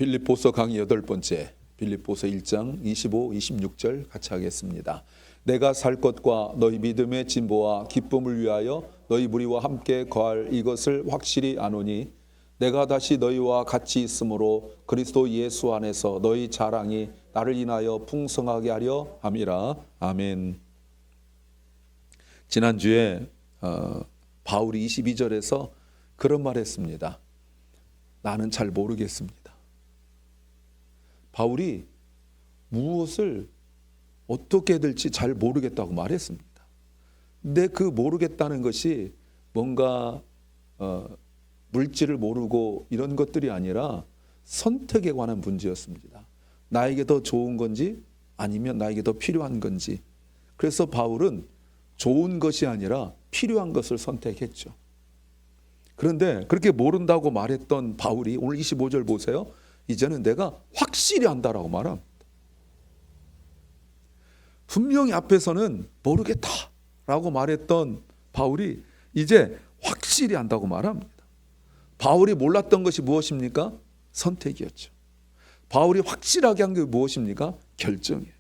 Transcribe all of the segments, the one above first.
빌립보서 강의 8번째, 빌립보서 1장 25, 26절 같이 하겠습니다. 내가 살 것과 너희 믿음의 진보와 기쁨을 위하여 너희 무리와 함께 거할 이것을 확실히 아노니 내가 다시 너희와 같이 있으므로 그리스도 예수 안에서 너희 자랑이 나를 인하여 풍성하게 하려 함이라. 아멘. 지난주에 바울이 22절에서 그런 말 했습니다. 나는 잘 모르겠습니다. 바울이 무엇을 어떻게 될지 잘 모르겠다고 말했습니다. 근데 그 모르겠다는 것이 뭔가 물질을 모르고 이런 것들이 아니라 선택에 관한 문제였습니다. 나에게 더 좋은 건지 아니면 나에게 더 필요한 건지. 그래서 바울은 좋은 것이 아니라 필요한 것을 선택했죠. 그런데 그렇게 모른다고 말했던 바울이 오늘 25절 보세요. 이제는 내가 확실히 안다라고 말합니다. 분명히 앞에서는 모르겠다라고 말했던 바울이 이제 확실히 안다고 말합니다. 바울이 몰랐던 것이 무엇입니까? 선택이었죠. 바울이 확실하게 한 게 무엇입니까? 결정이에요.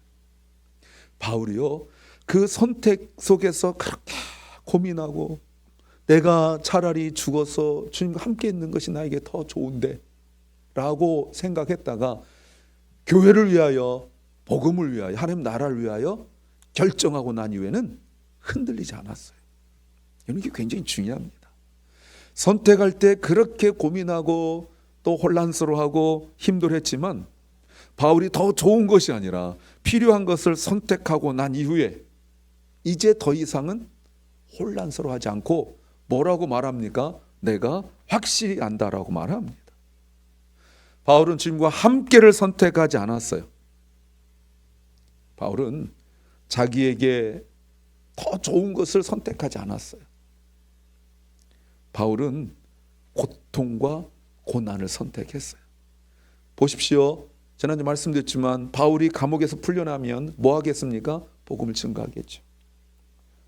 바울이요, 그 선택 속에서 그렇게 고민하고 내가 차라리 죽어서 주님과 함께 있는 것이 나에게 더 좋은데 라고 생각했다가 교회를 위하여, 복음을 위하여, 하나님 나라를 위하여 결정하고 난 이후에는 흔들리지 않았어요. 이게 굉장히 중요합니다. 선택할 때 그렇게 고민하고 또 혼란스러워하고 힘들었지만 바울이 더 좋은 것이 아니라 필요한 것을 선택하고 난 이후에 이제 더 이상은 혼란스러워하지 않고 뭐라고 말합니까? 내가 확실히 안다라고 말합니다. 바울은 주님과 함께를 선택하지 않았어요. 바울은 자기에게 더 좋은 것을 선택하지 않았어요. 바울은 고통과 고난을 선택했어요. 보십시오. 지난주 말씀드렸지만 바울이 감옥에서 풀려나면 뭐 하겠습니까? 복음을 증거하겠죠.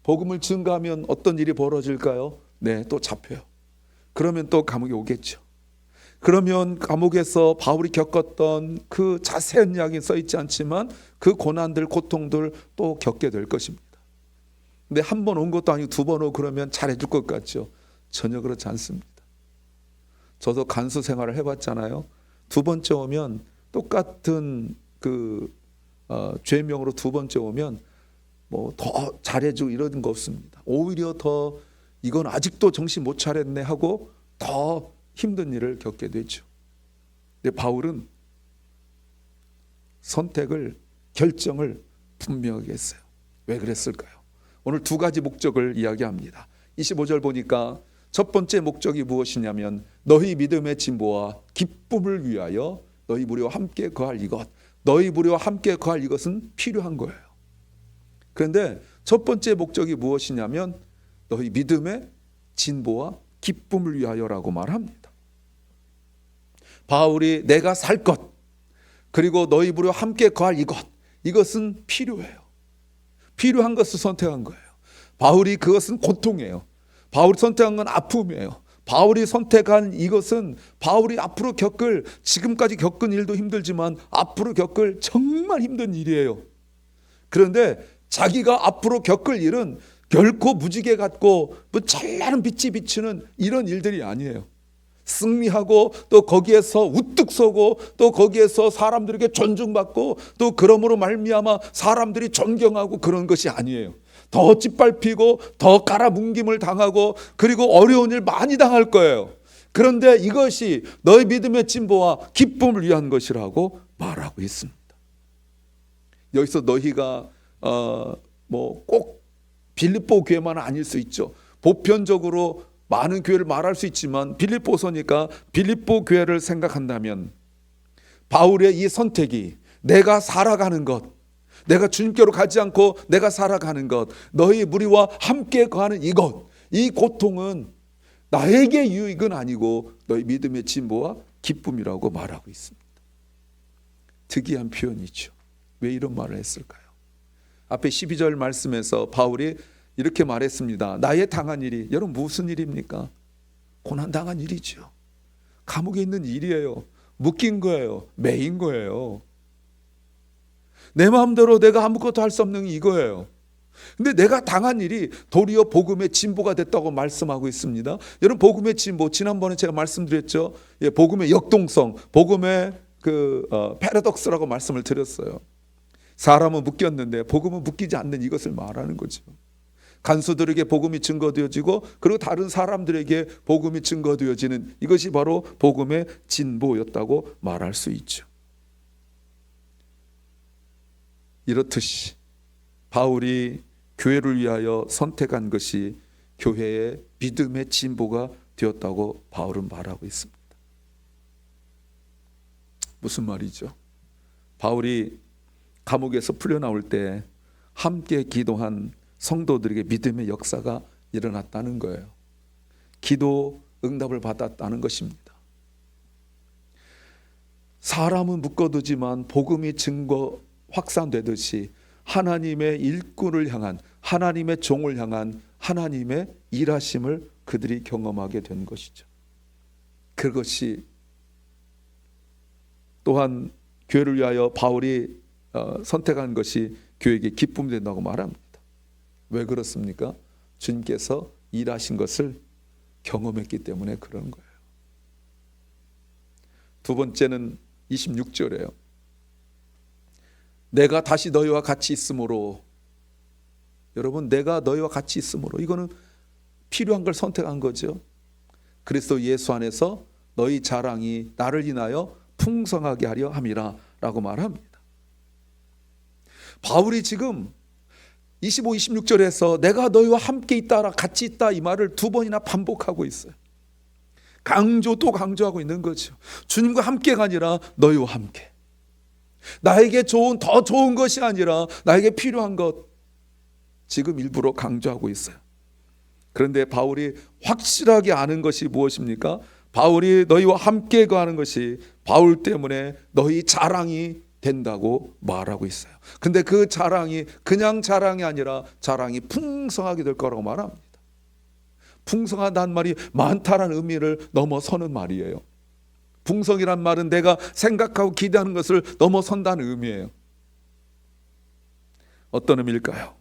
복음을 증거하면 어떤 일이 벌어질까요? 네, 또 잡혀요. 그러면 또 감옥에 오겠죠. 그러면 감옥에서 바울이 겪었던 그 자세한 이야기 써 있지 않지만 그 고난들, 고통들 또 겪게 될 것입니다. 근데 한 번 온 것도 아니고 두 번 오고 그러면 잘해줄 것 같죠? 전혀 그렇지 않습니다. 저도 간수 생활을 해봤잖아요. 두 번째 오면 똑같은 죄명으로 두 번째 오면 뭐 더 잘해주고 이런 거 없습니다. 오히려 더 이건 아직도 정신 못 차렸네 하고 더 힘든 일을 겪게 되죠. 근데 바울은 선택을, 결정을 분명하게 했어요. 왜 그랬을까요? 오늘 두 가지 목적을 이야기합니다. 25절 보니까 첫 번째 목적이 무엇이냐면 너희 믿음의 진보와 기쁨을 위하여 너희 무리와 함께 거할 이것. 너희 무리와 함께 거할 이것은 필요한 거예요. 그런데 첫 번째 목적이 무엇이냐면 너희 믿음의 진보와 기쁨을 위하여라고 말합니다. 바울이 내가 살 것, 그리고 너희 무리와 함께 거할 이것은 필요해요. 필요한 것을 선택한 거예요. 바울이 그것은 고통이에요. 바울이 선택한 건 아픔이에요. 바울이 선택한 이것은 바울이 앞으로 겪을, 지금까지 겪은 일도 힘들지만 앞으로 겪을 정말 힘든 일이에요. 그런데 자기가 앞으로 겪을 일은 결코 무지개 같고 뭐 찬란한 빛이 비치는 이런 일들이 아니에요. 승리하고 또 거기에서 우뚝 서고 또 거기에서 사람들에게 존중받고 또 그러므로 말미암아 사람들이 존경하고 그런 것이 아니에요. 더 짓밟히고 더 깔아뭉김을 당하고 그리고 어려운 일 많이 당할 거예요. 그런데 이것이 너희 믿음의 진보와 기쁨을 위한 것이라고 말하고 있습니다. 여기서 너희가 뭐 꼭 빌립보 교회만 아닐 수 있죠. 보편적으로 많은 교회를 말할 수 있지만 빌립보서니까 빌립보 교회를 생각한다면 바울의 이 선택이 내가 살아가는 것, 내가 주님께로 가지 않고 내가 살아가는 것, 너희 무리와 함께 거하는 이것, 이 고통은 나에게 유익은 아니고 너희 믿음의 진보와 기쁨이라고 말하고 있습니다. 특이한 표현이죠. 왜 이런 말을 했을까요? 앞에 12절 말씀에서 바울이 이렇게 말했습니다. 나의 당한 일이, 여러분 무슨 일입니까? 고난당한 일이죠. 감옥에 있는 일이에요. 묶인 거예요. 매인 거예요. 내 마음대로 내가 아무것도 할 수 없는 이거예요. 근데 내가 당한 일이 도리어 복음의 진보가 됐다고 말씀하고 있습니다. 여러분, 복음의 진보, 지난번에 제가 말씀드렸죠. 예, 복음의 역동성, 복음의 패러독스라고 말씀을 드렸어요. 사람은 묶였는데 복음은 묶이지 않는 이것을 말하는 거죠. 간수들에게 복음이 증거되어지고 그리고 다른 사람들에게 복음이 증거되어지는 이것이 바로 복음의 진보였다고 말할 수 있죠. 이렇듯이 바울이 교회를 위하여 선택한 것이 교회의 믿음의 진보가 되었다고 바울은 말하고 있습니다. 무슨 말이죠? 바울이 감옥에서 풀려나올 때 함께 기도한 성도들에게 믿음의 역사가 일어났다는 거예요. 기도 응답을 받았다는 것입니다. 사람은 묶어두지만 복음이 증거 확산되듯이 하나님의 일꾼을 향한, 하나님의 종을 향한 하나님의 일하심을 그들이 경험하게 된 것이죠. 그것이 또한 교회를 위하여 바울이 선택한 것이 교회에게 기쁨이 된다고 말합니다. 왜 그렇습니까? 주님께서 일하신 것을 경험했기 때문에 그런 거예요. 두 번째는 26절이에요. 내가 다시 너희와 같이 있으므로. 여러분, 내가 너희와 같이 있으므로, 이거는 필요한 걸 선택한 거죠. 그리스도 예수 안에서 너희 자랑이 나를 인하여 풍성하게 하려 함이라 라고 말합니다. 바울이 지금 25, 26절에서 내가 너희와 함께 있다, 같이 있다 이 말을 두 번이나 반복하고 있어요. 또 강조하고 있는 거죠. 주님과 함께가 아니라 너희와 함께. 나에게 더 좋은 것이 아니라 나에게 필요한 것, 지금 일부러 강조하고 있어요. 그런데 바울이 확실하게 아는 것이 무엇입니까? 바울이 너희와 함께 거하는 것이 바울 때문에 너희 자랑이 된다고 말하고 있어요. 근데 그 자랑이 그냥 자랑이 아니라 자랑이 풍성하게 될 거라고 말합니다. 풍성하다는 말이 많다라는 의미를 넘어서는 말이에요. 풍성이란 말은 내가 생각하고 기대하는 것을 넘어선다는 의미예요. 어떤 의미일까요?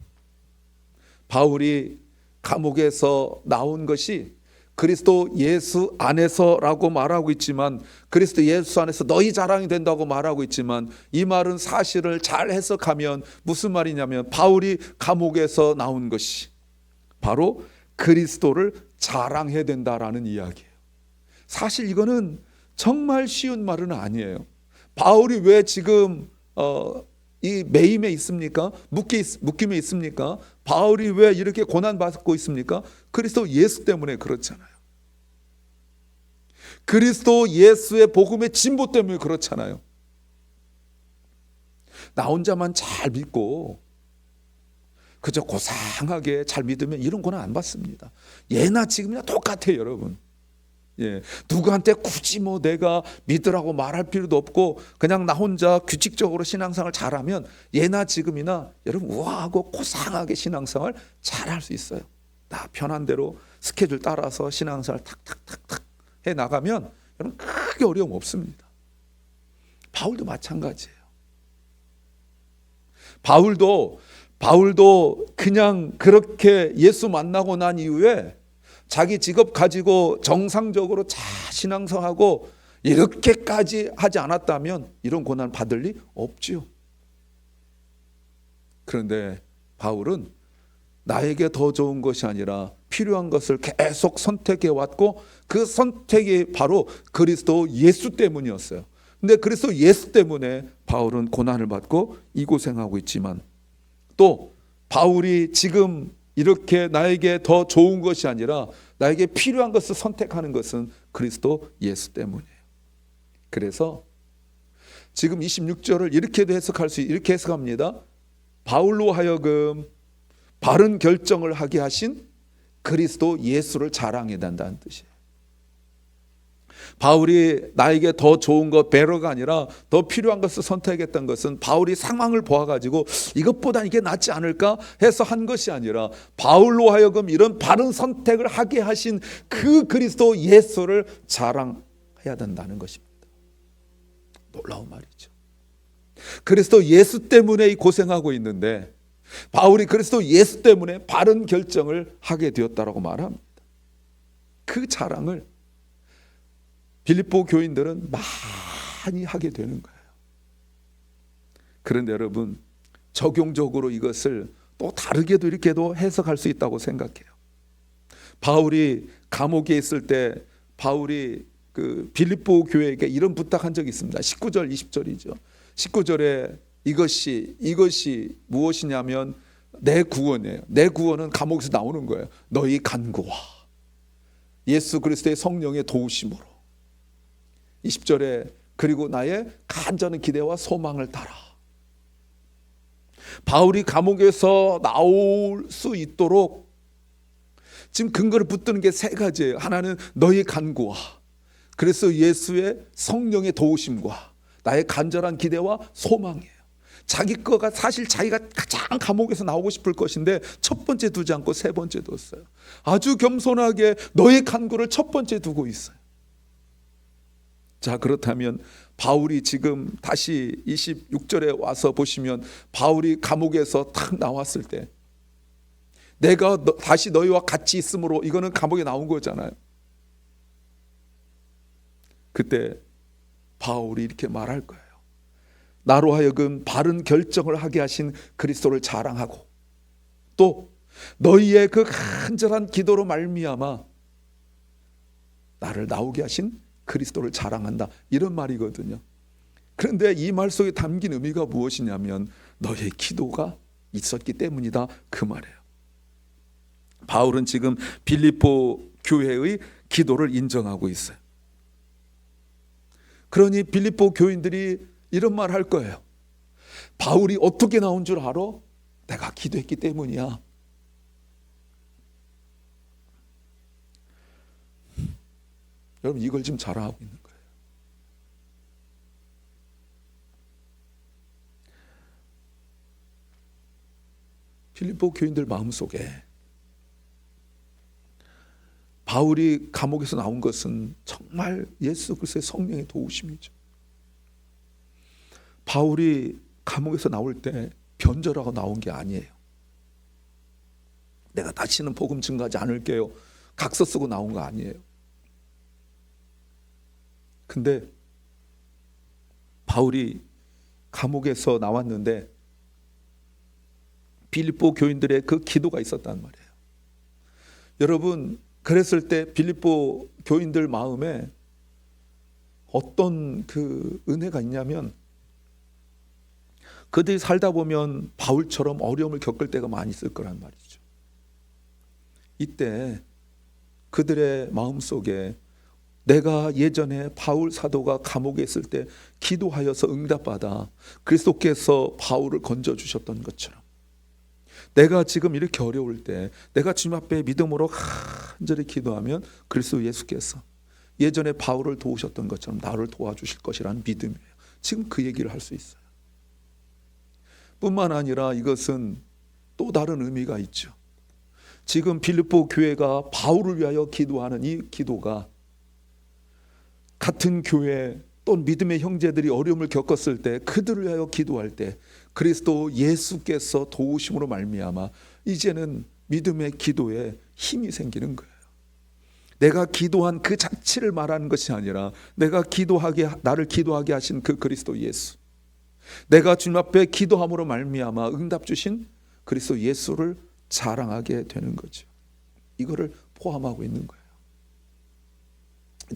바울이 감옥에서 나온 것이 그리스도 예수 안에서라고 말하고 있지만, 그리스도 예수 안에서 너희 자랑이 된다고 말하고 있지만, 이 말은 사실을 잘 해석하면 무슨 말이냐면 바울이 감옥에서 나온 것이 바로 그리스도를 자랑해야 된다라는 이야기예요. 사실 이거는 정말 쉬운 말은 아니에요. 바울이 왜 지금 이 매임에 있습니까? 묶임에 있습니까? 바울이 왜 이렇게 고난받고 있습니까? 그리스도 예수 때문에 그렇잖아요. 그리스도 예수의 복음의 진보 때문에 그렇잖아요. 나 혼자만 잘 믿고 그저 고상하게 잘 믿으면 이런 고난 안 받습니다. 예나 지금이나 똑같아요, 여러분. 예, 누구한테 굳이 내가 믿으라고 말할 필요도 없고 그냥 나 혼자 규칙적으로 신앙생활 잘하면 예나 지금이나 여러분 우아하고 고상하게 신앙생활 잘할 수 있어요. 나 편한 대로 스케줄 따라서 신앙생활 탁탁탁탁 해 나가면 여러분 크게 어려움 없습니다. 바울도 마찬가지예요. 바울도 그냥 그렇게 예수 만나고 난 이후에 자기 직업 가지고 정상적으로 잘 신앙생활하고 이렇게까지 하지 않았다면 이런 고난 받을 리 없지요. 그런데 바울은 나에게 더 좋은 것이 아니라 필요한 것을 계속 선택해 왔고 그 선택이 바로 그리스도 예수 때문이었어요. 근데 그리스도 예수 때문에 바울은 고난을 받고 이 고생하고 있지만, 또 바울이 지금 이렇게 나에게 더 좋은 것이 아니라 나에게 필요한 것을 선택하는 것은 그리스도 예수 때문이에요. 그래서 지금 26절을 이렇게도 이렇게 해석합니다. 바울로 하여금 바른 결정을 하게 하신 그리스도 예수를 자랑해야 된다는 뜻이에요. 바울이 나에게 더 좋은 것, 배려가 아니라 더 필요한 것을 선택했던 것은 바울이 상황을 보아가지고 이것보다 이게 낫지 않을까 해서 한 것이 아니라 바울로 하여금 이런 바른 선택을 하게 하신 그 그리스도 예수를 자랑해야 된다는 것입니다. 놀라운 말이죠. 그리스도 예수 때문에 이 고생하고 있는데 바울이 그리스도 예수 때문에 바른 결정을 하게 되었다라고 말합니다. 그 자랑을 빌립보 교인들은 많이 하게 되는 거예요. 그런데 여러분, 적용적으로 이것을 또 다르게도 이렇게도 해석할 수 있다고 생각해요. 바울이 감옥에 있을 때 바울이 그 빌립보 교회에게 이런 부탁한 적이 있습니다. 19절 20절이죠. 19절에 이것이 무엇이냐면 내 구원이에요. 내 구원은 감옥에서 나오는 거예요. 너희 간구와 예수 그리스도의 성령의 도우심으로. 20절에 그리고 나의 간절한 기대와 소망을 따라. 바울이 감옥에서 나올 수 있도록 지금 근거를 붙드는 게 세 가지예요. 하나는 너희 간구와 그래서 예수의 성령의 도우심과 나의 간절한 기대와 소망이에요. 자기 거가 사실 자기가 가장 감옥에서 나오고 싶을 것인데 첫 번째 두지 않고 세 번째 뒀어요. 아주 겸손하게 너의 간구를 첫 번째 두고 있어요. 자, 그렇다면 바울이 지금 다시 26절에 와서 보시면 바울이 감옥에서 탁 나왔을 때 내가 다시 너희와 같이 있으므로, 이거는 감옥에 나온 거잖아요. 그때 바울이 이렇게 말할 거예요. 나로 하여금 바른 결정을 하게 하신 그리스도를 자랑하고 또 너희의 그 간절한 기도로 말미암아 나를 나오게 하신 그리스도를 자랑한다, 이런 말이거든요. 그런데 이 말 속에 담긴 의미가 무엇이냐면 너의 기도가 있었기 때문이다, 그 말이에요. 바울은 지금 빌립보 교회의 기도를 인정하고 있어요. 그러니 빌립보 교인들이 이런 말 할 거예요. 바울이 어떻게 나온 줄 알아? 내가 기도했기 때문이야. 여러분, 이걸 지금 자랑하고 있는 거예요. 빌립보 교인들 마음속에 바울이 감옥에서 나온 것은 정말 예수 그리스도의 성령의 도우심이죠. 바울이 감옥에서 나올 때 변절하고 나온 게 아니에요. 내가 다시는 복음 증거하지 않을게요, 각서 쓰고 나온 거 아니에요. 근데 바울이 감옥에서 나왔는데 빌립보 교인들의 그 기도가 있었단 말이에요. 여러분, 그랬을 때 빌립보 교인들 마음에 어떤 그 은혜가 있냐면 그들이 살다 보면 바울처럼 어려움을 겪을 때가 많이 있을 거란 말이죠. 이때 그들의 마음속에 내가 예전에 바울 사도가 감옥에 있을 때 기도하여서 응답받아 그리스도께서 바울을 건져주셨던 것처럼 내가 지금 이렇게 어려울 때 내가 주님 앞에 믿음으로 간절히 기도하면 그리스도 예수께서 예전에 바울을 도우셨던 것처럼 나를 도와주실 것이라는 믿음이에요. 지금 그 얘기를 할 수 있어요. 뿐만 아니라 이것은 또 다른 의미가 있죠. 지금 빌립보 교회가 바울을 위하여 기도하는 이 기도가 같은 교회 또 믿음의 형제들이 어려움을 겪었을 때 그들을 위하여 기도할 때 그리스도 예수께서 도우심으로 말미암아 이제는 믿음의 기도에 힘이 생기는 거예요. 내가 기도한 그 자체를 말하는 것이 아니라 나를 기도하게 하신 그 그리스도 예수, 내가 주님 앞에 기도함으로 말미암아 응답 주신 그리스도 예수를 자랑하게 되는 거죠. 이거를 포함하고 있는 거예요.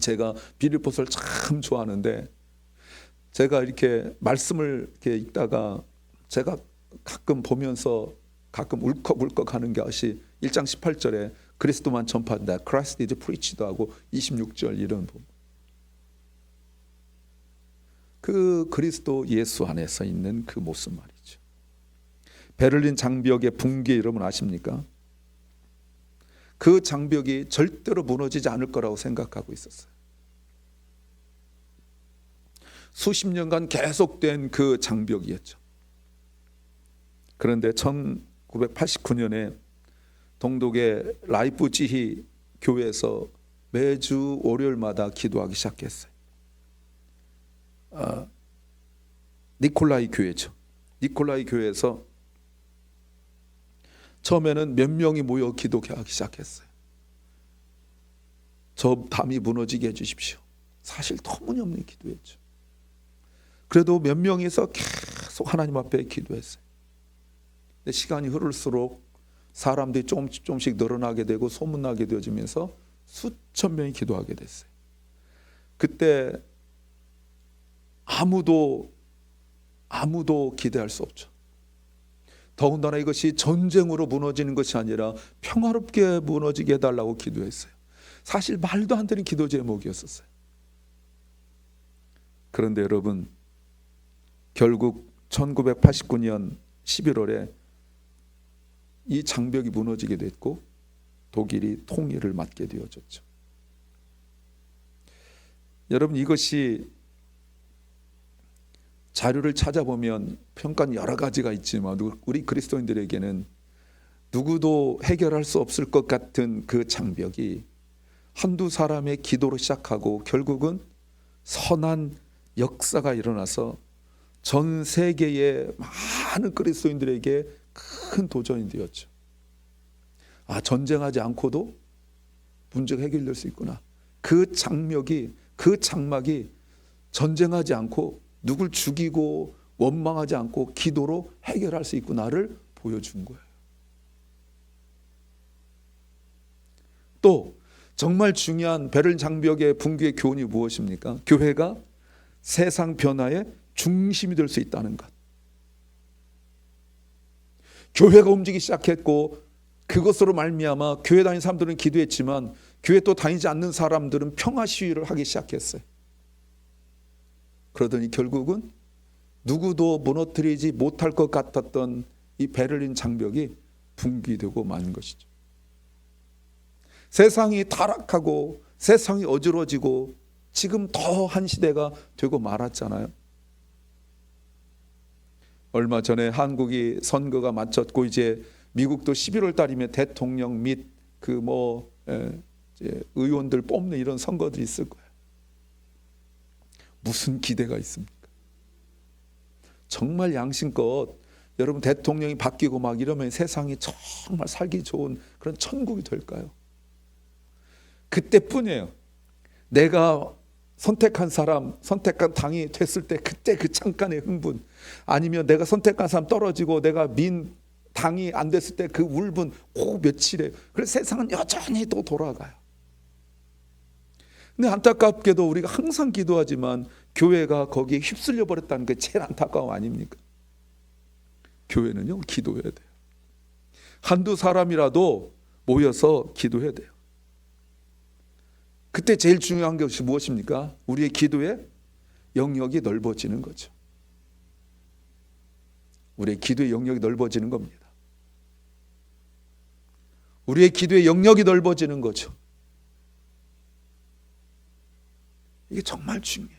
제가 빌립보서를 참 좋아하는데 제가 이렇게 말씀을 이렇게 읽다가 제가 가끔 보면서 가끔 울컥울컥 하는 것이 1장 18절에 그리스도만 전파한다, Christ is preached 하고 26절 이런 부분. 그 그리스도 예수 안에서 있는 그 모습 말이죠. 베를린 장벽의 붕괴 여러분 아십니까? 그 장벽이 절대로 무너지지 않을 거라고 생각하고 있었어요. 수십 년간 계속된 그 장벽이었죠. 그런데 1989년에 동독의 라이프치히 교회에서 매주 월요일마다 기도하기 시작했어요. 니콜라이 교회죠. 니콜라이 교회에서 처음에는 몇 명이 모여 기도하기 시작했어요. 저 담이 무너지게 해주십시오. 사실 터무니없는 기도였죠. 그래도 몇 명이서 계속 하나님 앞에 기도했어요. 근데 시간이 흐를수록 사람들이 조금씩 늘어나게 되고 소문나게 되어지면서 수천 명이 기도하게 됐어요. 그때 아무도 기대할 수 없죠. 더군다나 이것이 전쟁으로 무너지는 것이 아니라 평화롭게 무너지게 해달라고 기도했어요. 사실 말도 안 되는 기도 제목이었었어요. 그런데 여러분, 결국 1989년 11월에 이 장벽이 무너지게 됐고 독일이 통일을 맡게 되어졌죠. 여러분, 이것이 자료를 찾아보면 평가는 여러 가지가 있지만 우리 그리스도인들에게는 누구도 해결할 수 없을 것 같은 그 장벽이 한두 사람의 기도로 시작하고 결국은 선한 역사가 일어나서 전 세계의 많은 그리스도인들에게 큰 도전이 되었죠. 전쟁하지 않고도 문제가 해결될 수 있구나. 그 장막이 전쟁하지 않고 누굴 죽이고 원망하지 않고 기도로 해결할 수 있구나를 보여준 거예요. 또 정말 중요한 베를린 장벽의 붕괴의 교훈이 무엇입니까? 교회가 세상 변화의 중심이 될 수 있다는 것. 교회가 움직이기 시작했고 그것으로 말미암아 교회 다니는 사람들은 기도했지만 교회 또 다니지 않는 사람들은 평화 시위를 하기 시작했어요. 그러더니 결국은 누구도 무너뜨리지 못할 것 같았던 이 베를린 장벽이 붕괴되고 마는 것이죠. 세상이 타락하고 세상이 어지러지고 지금 더한 시대가 되고 말았잖아요. 얼마 전에 한국이 선거가 마쳤고 이제 미국도 11월 달이면 대통령 및 의원들 뽑는 이런 선거들이 있을 거예요. 무슨 기대가 있습니까? 정말 양심껏 여러분 대통령이 바뀌고 막 이러면 세상이 정말 살기 좋은 그런 천국이 될까요? 그때뿐이에요. 내가 선택한 사람, 선택한 당이 됐을 때 그때 그 잠깐의 흥분, 아니면 내가 선택한 사람 떨어지고 내가 민 당이 안 됐을 때 그 울분 그 며칠에. 그래서 세상은 여전히 또 돌아가요. 근데 안타깝게도 우리가 항상 기도하지만 교회가 거기에 휩쓸려 버렸다는 게 제일 안타까움 아닙니까? 교회는요, 기도해야 돼요. 한두 사람이라도 모여서 기도해야 돼요. 그때 제일 중요한 것이 무엇입니까? 우리의 기도의 영역이 넓어지는 거죠. 우리의 기도의 영역이 넓어지는 겁니다. 우리의 기도의 영역이 넓어지는 거죠. 이게 정말 중요해요.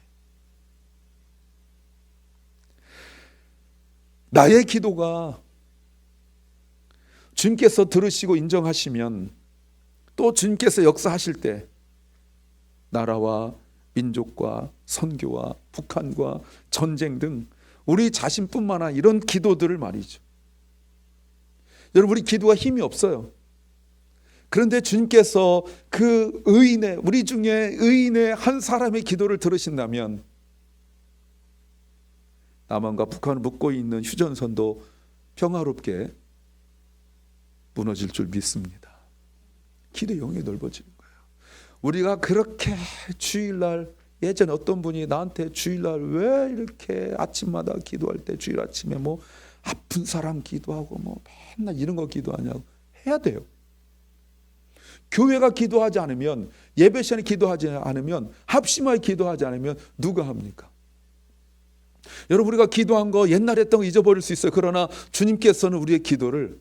나의 기도가 주님께서 들으시고 인정하시면 또 주님께서 역사하실 때 나라와 민족과 선교와 북한과 전쟁 등 우리 자신뿐만 아니라 이런 기도들을 말이죠. 여러분, 우리 기도가 힘이 없어요. 그런데 주님께서 그 의인의, 우리 중에 의인의 한 사람의 기도를 들으신다면 남한과 북한을 묶고 있는 휴전선도 평화롭게 무너질 줄 믿습니다. 기도의 영역이 넓어지는 거예요. 우리가 그렇게 주일날, 예전에 어떤 분이 나한테 주일날 왜 이렇게 아침마다 기도할 때 주일 아침에 뭐 아픈 사람 기도하고 뭐 맨날 이런 거 기도하냐고. 해야 돼요. 교회가 기도하지 않으면, 예배 시간에 기도하지 않으면, 합심하여 기도하지 않으면 누가 합니까? 여러분, 우리가 기도한 거 옛날에 했던 거 잊어버릴 수 있어요. 그러나 주님께서는 우리의 기도를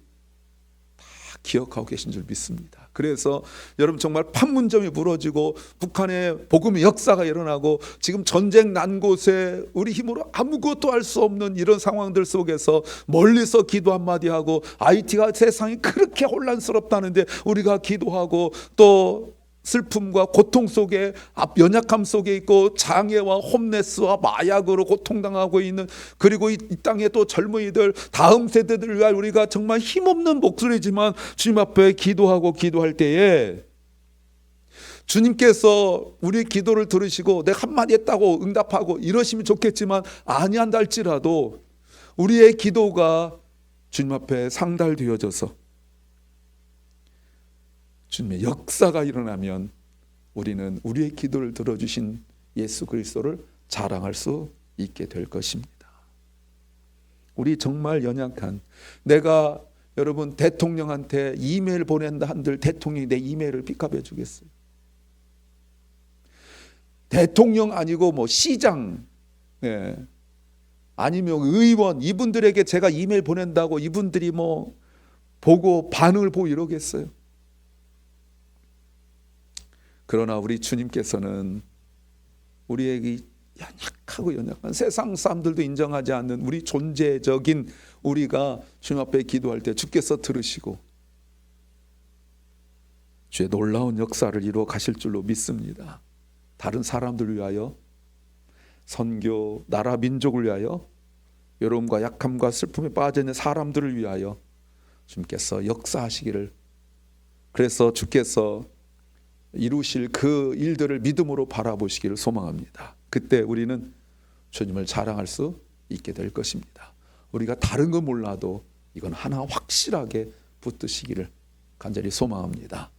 다 기억하고 계신 줄 믿습니다. 그래서 여러분, 정말 판문점이 부러지고 북한의 복음의 역사가 일어나고 지금 전쟁 난 곳에 우리 힘으로 아무것도 할 수 없는 이런 상황들 속에서 멀리서 기도 한마디 하고, IT가 세상이 그렇게 혼란스럽다는데 우리가 기도하고 또 슬픔과 고통 속에, 연약함 속에 있고 장애와 홈레스와 마약으로 고통당하고 있는, 그리고 이 땅에 또 젊은이들, 다음 세대들을 위하여 우리가 정말 힘없는 목소리지만 주님 앞에 기도할 때에 주님께서 우리의 기도를 들으시고 내가 한마디 했다고 응답하고 이러시면 좋겠지만 아니한다 할지라도 우리의 기도가 주님 앞에 상달되어져서 주님의 역사가 일어나면 우리는 우리의 기도를 들어주신 예수 그리스도를 자랑할 수 있게 될 것입니다. 우리 정말 연약한, 내가 여러분 대통령한테 이메일 보낸다 한들 대통령이 내 이메일을 픽업해 주겠어요? 대통령 아니고 뭐 시장, 아니면 의원, 이분들에게 제가 이메일 보낸다고 이분들이 뭐 보고 반응을 보고 이러겠어요? 그러나 우리 주님께서는 우리에게 연약한 세상 사람들도 인정하지 않는 우리 존재적인 우리가 주님 앞에 기도할 때 주께서 들으시고 주의 놀라운 역사를 이루어 가실 줄로 믿습니다. 다른 사람들을 위하여, 선교, 나라 민족을 위하여, 외로움과 약함과 슬픔에 빠져 있는 사람들을 위하여 주님께서 역사하시기를, 그래서 주께서 이루실 그 일들을 믿음으로 바라보시기를 소망합니다. 그때 우리는 주님을 자랑할 수 있게 될 것입니다. 우리가 다른 건 몰라도 이건 하나 확실하게 붙드시기를 간절히 소망합니다.